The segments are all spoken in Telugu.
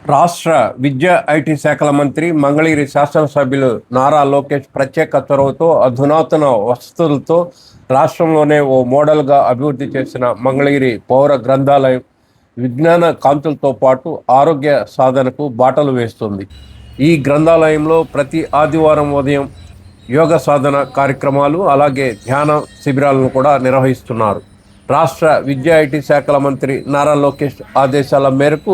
రాష్ట్ర విద్యా ఐటీ శాఖల మంత్రి మంగళగిరి శాసనసభ్యులు నారా లోకేష్ ప్రత్యేక చొరవతో అధునాతన వసతులతో రాష్ట్రంలోనే ఓ మోడల్గా అభివృద్ధి చేసిన మంగళగిరి పౌర గ్రంథాలయం విజ్ఞాన కాంతులతో పాటు ఆరోగ్య సాధనకు బాటలు వేస్తుంది. ఈ గ్రంథాలయంలో ప్రతి ఆదివారం ఉదయం యోగ సాధన కార్యక్రమాలు అలాగే ధ్యాన శిబిరాలను కూడా నిర్వహిస్తున్నారు. రాష్ట్ర విద్యా ఐటీ శాఖల మంత్రి నారా లోకేష్ ఆదేశాల మేరకు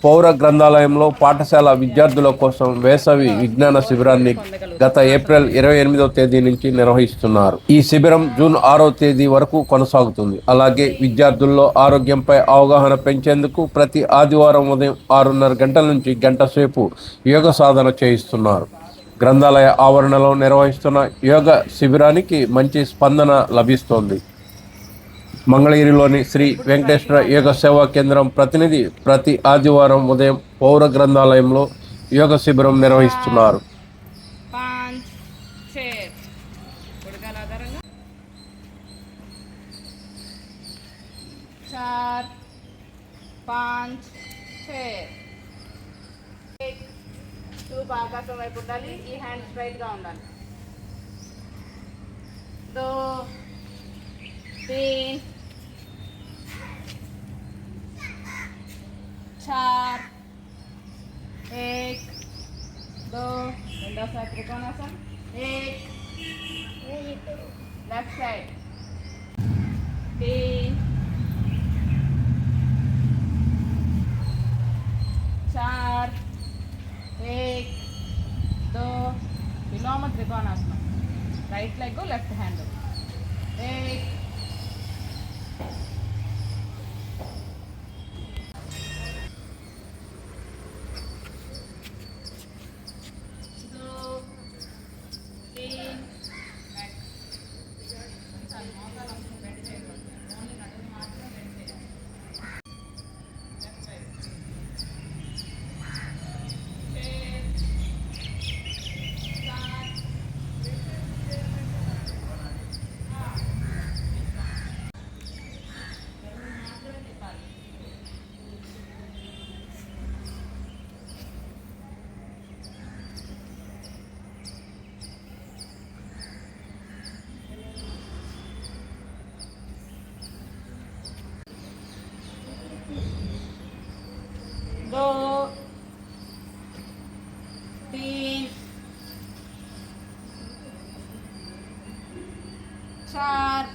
పౌర గ్రంథాలయంలో పాఠశాల విద్యార్థుల కోసం వేసవి విజ్ఞాన శిబిరాన్ని గత ఏప్రిల్ 28వ తేదీ నుంచి నిర్వహిస్తున్నారు. ఈ శిబిరం జూన్ 6వ తేదీ వరకు కొనసాగుతుంది. అలాగే విద్యార్థుల్లో ఆరోగ్యంపై అవగాహన పెంచేందుకు ప్రతి ఆదివారం ఉదయం 6:30 గంటల నుంచి గంట సేపు యోగ సాధన చేయిస్తున్నారు. గ్రంథాలయ ఆవరణలో నిర్వహిస్తున్న యోగ శిబిరానికి మంచి స్పందన లభిస్తోంది. మంగళగిరిలోని శ్రీ వెంకటేశ్వర యోగ సేవా కేంద్రం ప్రతినిధి ప్రతి ఆదివారం ఉదయం పౌర గ్రంథాలయంలో యోగ శిబిరం నిర్వహిస్తున్నారు. ఆకాశం వైపు ఉండాలి. ఈ హ్యాండ్ స్ట్రైట్ గా ఉండాలి. 2 3 4 1 2 రెండో సారి త్రికోణాసనం 1 లెఫ్ట్ సైడ్ 3 4 1 2 విలోమ త్రికోణాసనం రైట్ లెగ్ లెఫ్ట్ హ్యాండ్ 1 2 3 4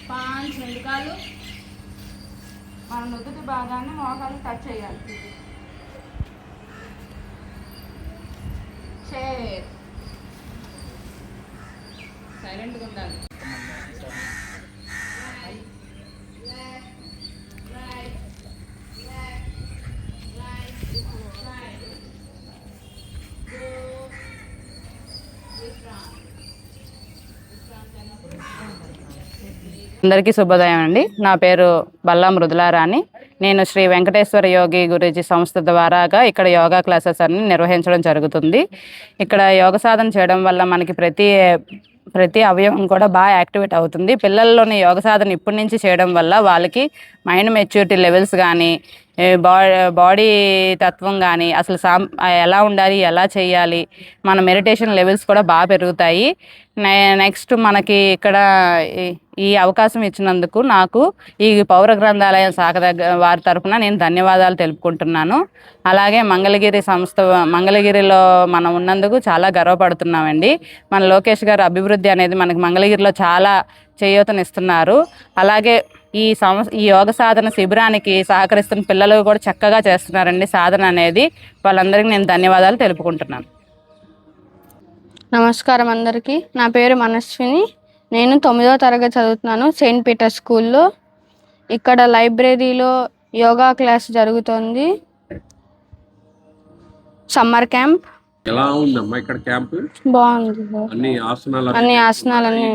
5 రెండు కాళ్ళు మన నుదుటి భాగాన్ని మోకాలు టచ్ చేయాలి. చైర్ సైలెంట్గా ఉండాలి. అందరికీ శుభోదయం అండి. నా పేరు బల్లా మృదులారాణి. నేను శ్రీ వెంకటేశ్వర యోగి గురూజీ సంస్థ ద్వారాగా ఇక్కడ యోగా క్లాసెస్ అన్ని నిర్వహించడం జరుగుతుంది. ఇక్కడ యోగ సాధన చేయడం వల్ల మనకి ప్రతి అవయవం కూడా బాగా యాక్టివేట్ అవుతుంది. పిల్లల్లోని యోగ సాధన ఇప్పటి నుంచి చేయడం వల్ల వాళ్ళకి మైండ్ మెచ్యూరిటీ లెవెల్స్ కానీ బాడీ తత్వం కానీ అసలు ఎలా ఉండాలి, ఎలా చేయాలి, మన మెడిటేషన్ లెవెల్స్ కూడా బాగా పెరుగుతాయి. నెక్స్ట్ మనకి ఇక్కడ ఈ అవకాశం ఇచ్చినందుకు నాకు ఈ పౌర గ్రంథాలయం శాఖ వారి తరఫున నేను ధన్యవాదాలు తెలుపుకుంటున్నాను. అలాగే మంగళగిరిలో మనం ఉన్నందుకు చాలా గర్వపడుతున్నామండి. మన లోకేష్ గారు అభివృద్ధి అనేది మనకి మంగళగిరిలో చాలా చేయూతనిస్తున్నారు. అలాగే ఈ యోగ సాధన శిబిరానికి సహకరిస్తున్న పిల్లలు కూడా చక్కగా చేస్తున్నారండి సాధన అనేది. వాళ్ళందరికీ నేను ధన్యవాదాలు తెలుపుకుంటున్నాను. నమస్కారం అందరికీ. నా పేరు మనస్విని. నేను 9వ తరగతి చదువుతున్నాను సెయింట్ పీటర్ స్కూల్లో. ఇక్కడ లైబ్రరీలో యోగా క్లాస్ జరుగుతుంది. Summer camp. ఎలా ఉందమ్మా ఇక్కడ క్యాంప్? బాగుంది. అన్ని ఆసనాలన్నీ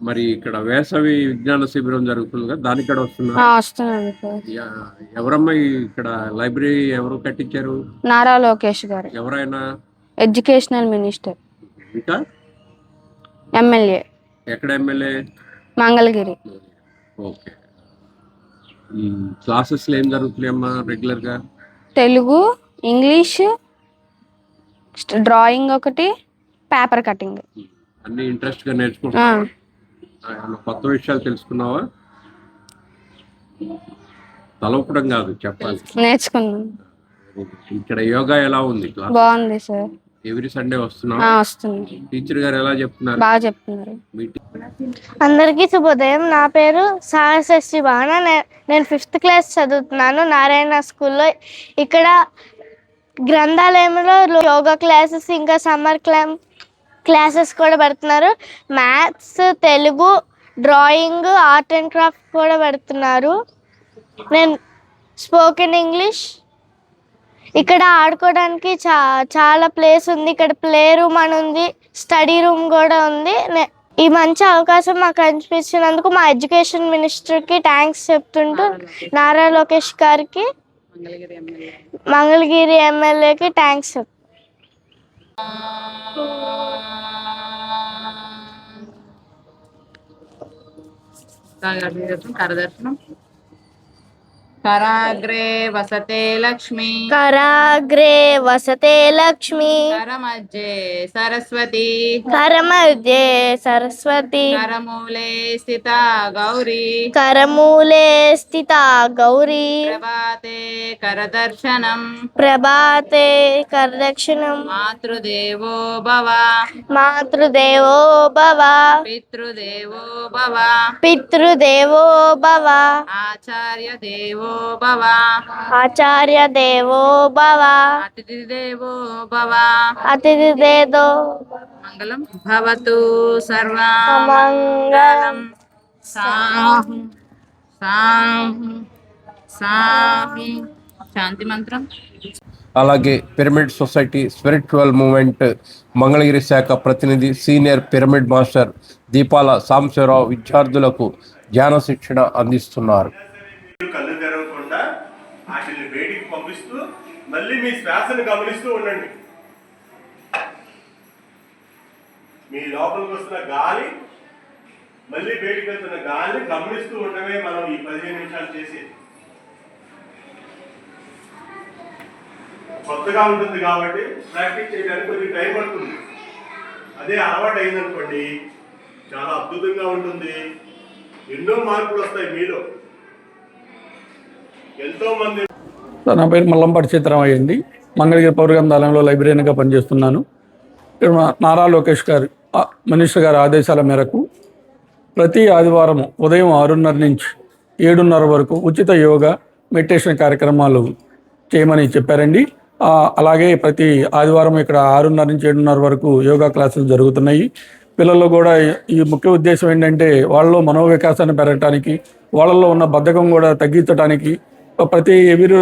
మరి ఇక్కడ వేసవి విజ్ఞాన శిబిరం జరుగుతుంది కదా, దానికి కూడా వస్తున్నాను. ఎవరమ్మా ఇక్కడ లైబ్రరీ ఎవరు కట్టించారు? నారా లోకేష్ గారు. ఎవరైనా ఎడ్యుకేషనల్ మినిస్టర్. ఇంకా ఎమ్మెల్యే. ఎక్కడ ఎమ్మెల్యే? మంగళగిరి. ఓకే. క్లాసెస్లో ఏం జరుగుతున్నాయమ్మా రెగ్యులర్గా? తెలుగు, ఇంగ్లీష్, డ్రాయింగ్ ఒకటి, పేపర్ కటింగ్. అన్ని ఇంట్రెస్ట్గా నేర్చుకుంటున్నావా? ఏమన్నా కొత్త విషయాలు తెలుసుకున్నావా? తలపడం కాదు, చెప్పాలి. నేర్చుకున్నాను. ఇక్కడ యోగా ఎలా ఉంది? క్లాస్ బాగుంది సార్. ఎవ్రీ సండే వస్తున్నావు? వస్తుంది. టీచర్ గారు ఎలా చెప్తున్నారు? బాగా చెప్తున్నారు. అందరికీ శుభోదయం. నా పేరు సాహశ్రీ భావన. నేను 5th క్లాస్ చదువుతున్నాను నారాయణ స్కూల్లో. ఇక్కడ గ్రంథాలయంలో యోగా క్లాసెస్ ఇంకా సమ్మర్ క్లాసెస్ కూడా పెడుతున్నారు. Maths, Telugu, drawing, art and craft కూడా పెడుతున్నారు. నేను స్పోకెన్ ఇంగ్లీష్. ఇక్కడ ఆడుకోవడానికి చాలా ప్లేస్ ఉంది. ఇక్కడ ప్లే రూమ్ అని ఉంది, స్టడీ రూమ్ కూడా ఉంది. ఈ మంచి అవకాశం మాకు కనిపించినందుకు మా ఎడ్యుకేషన్ మినిస్టర్కి థ్యాంక్స్ చెప్తుంటూ నారా లోకేష్ గారికి, మంగళగిరి ఎమ్మెల్యేకి థ్యాంక్స్ చెప్తాను. కరదర్శనం. कराग्रे वसते लक्ष्मी, कराग्रे वसते लक्ष्मी, करमध्ये सरस्वती, करमध्ये सरस्वती, करमूले स्थिता गौरी, करमूले स्थिता गौरी, प्रभाते करदर्शनम, प्रभाते करदर्शनम, मातृदेवो भव, मातृदेवो भव, पितृदेवो भव, पितृदेवो भव, आचार्य देवो भव, आचार्य देवो भव, अतिथि देवो भव, अतिथि देवो मंगलम भवतु सर्वा मंगलम. साहु साहु साहु. శాంతి మంత్రం. అలాగే pyramid society spiritual movement Mangalagiri శాఖ ప్రతినిధి సీనియర్ పిరమిడ్ మాస్టర్ దీపాల సాంబశివరావు విద్యార్థులకు ధ్యాన శిక్షణ అందిస్తున్నారు. కళ్ళు తెరవకుండా వాటిని బయటికి పంపిస్తూ మళ్ళీ మీ శ్వాసను గమనిస్తూ ఉండండి. మీ లోపలికి వస్తున్న గాలి మళ్ళీ బయటికి వెళ్తున్న గాలి గమనిస్తూ ఉండమే మనం ఈ 15 నిమిషాలు చేసేది. కొత్తగా ఉంటుంది కాబట్టి ప్రాక్టీస్ చేయడానికి కొద్దిగా టైం పడుతుంది. అదే అలవాటు అయిందనుకోండి చాలా అద్భుతంగా ఉంటుంది. ఎన్నో మార్పులు వస్తాయి మీలో. ఎంతోమంది. నా పేరు మల్లంపాటి సీతారామయ్య అండి. మంగళగిరి పౌర గ్రంథాలయంలో లైబ్రరీగా పనిచేస్తున్నాను. ఇక్కడ నారా లోకేష్ గారు మినిస్టర్ గారి ఆదేశాల మేరకు ప్రతి ఆదివారం ఉదయం 6:30 నుంచి 7:30 వరకు ఉచిత యోగా మెడిటేషన్ కార్యక్రమాలు చేయమని చెప్పారండి. అలాగే ప్రతి ఆదివారం ఇక్కడ 6:30 నుంచి 7:30 వరకు యోగా క్లాసులు జరుగుతున్నాయి. పిల్లలు కూడా ఈ ముఖ్య ఉద్దేశం ఏంటంటే వాళ్ళలో మనోవికాసాన్ని పెరగటానికి, వాళ్ళల్లో ఉన్న బద్ధకం కూడా తగ్గించడానికి ప్రతి ఎవ్రీ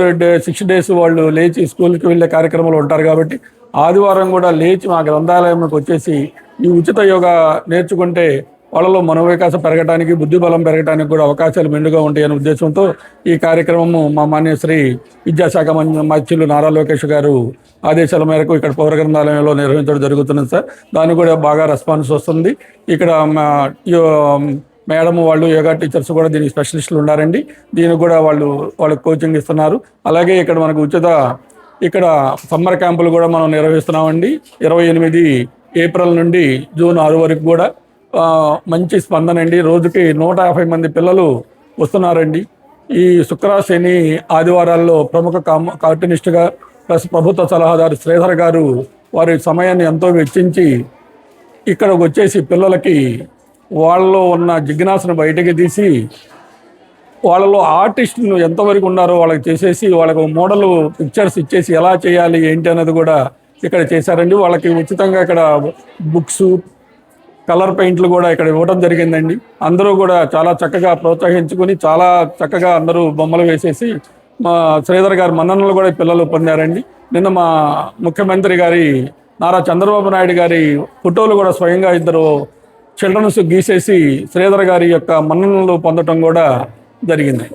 6 days వాళ్ళు లేచి స్కూల్కి వెళ్ళే కార్యక్రమాలు ఉంటారు. కాబట్టి ఆదివారం కూడా లేచి మా గ్రంథాలయంకి వచ్చేసి ఈ ఉచిత యోగా నేర్చుకుంటే వాళ్ళలో మనోవికాసం పెరగడానికి, బుద్ధి బలం పెరగడానికి కూడా అవకాశాలు మెండుగా ఉంటాయనే ఉద్దేశంతో ఈ కార్యక్రమము మా మాన్యశ్రీ విద్యాశాఖ మంత్రులు నారా లోకేష్ గారు ఆదేశాల మేరకు ఇక్కడ పౌర గ్రంథాలయంలో నిర్వహించడం జరుగుతుంది సార్. దానికి కూడా బాగా రెస్పాన్స్ వస్తుంది. ఇక్కడ మేడం వాళ్ళు యోగా టీచర్స్ కూడా దీనికి స్పెషలిస్టులు ఉన్నారండి. దీనికి కూడా వాళ్ళకి కోచింగ్ ఇస్తున్నారు. అలాగే ఇక్కడ మనకు ఇక్కడ సమ్మర్ క్యాంపులు కూడా మనం నిర్వహిస్తున్నామండి. 28 ఏప్రిల్ నుండి జూన్ 6 వరకు కూడా మంచి స్పందన అండి. రోజుకి 150 మంది పిల్లలు వస్తున్నారండి. ఈ శుక్ర, శని, ఆదివారాల్లో ప్రముఖ కార్టూనిస్ట్గా ప్లస్ ప్రభుత్వ సలహాదారు శ్రీధర్ గారు వారి సమయాన్ని ఎంతో వెచ్చించి ఇక్కడికి వచ్చేసి పిల్లలకి వాళ్ళలో ఉన్న జిజ్ఞాసను బయటకి తీసి వాళ్ళలో ఆర్టిస్టులు ఎంతవరకు ఉన్నారో వాళ్ళకి చేసేసి వాళ్ళకు మోడల్ పిక్చర్స్ ఇచ్చేసి ఎలా చేయాలి ఏంటి అన్నది కూడా ఇక్కడ చేశారండి. వాళ్ళకి ఉచితంగా ఇక్కడ బుక్స్, కలర్ పెయింట్లు కూడా ఇక్కడ ఇవ్వడం జరిగిందండి. అందరూ కూడా చాలా చక్కగా ప్రోత్సహించుకుని చాలా చక్కగా అందరూ బొమ్మలు వేసేసి మా శ్రీధర్ గారి మన్ననలు కూడా పిల్లలు పొందారండి. నిన్న మా ముఖ్యమంత్రి గారి నారా చంద్రబాబు నాయుడు గారి ఫోటోలు కూడా స్వయంగా ఇద్దరు చిల్డ్రన్స్ గీసేసి శ్రీధర్ గారి యొక్క మన్ననలు పొందటం కూడా జరిగింది.